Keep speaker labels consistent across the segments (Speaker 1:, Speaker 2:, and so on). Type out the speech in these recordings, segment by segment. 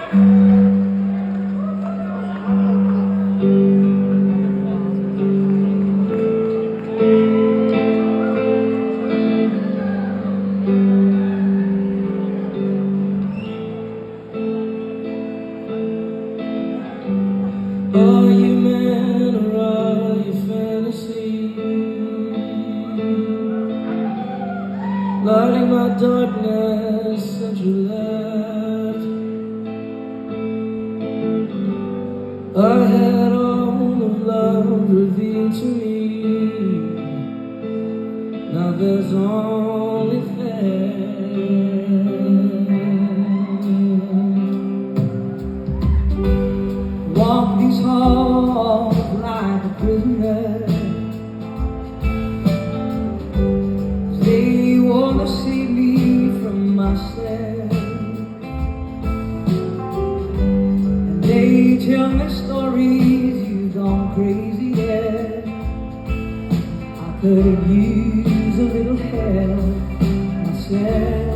Speaker 1: Are you man or are you fantasy? Lighting my darkness since you left. I had all of love revealed to me. Now there's only theft. Walk these halls like a prisoner. They wanna save me from myself, and they tell me stories you've gone crazy yet. I could use a little help myself.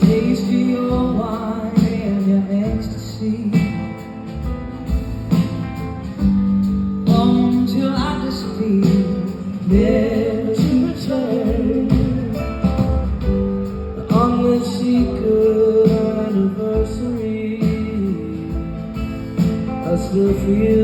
Speaker 1: Taste your wine and your ecstasy until I disappear, never to return. On the secret anniversary, I still feel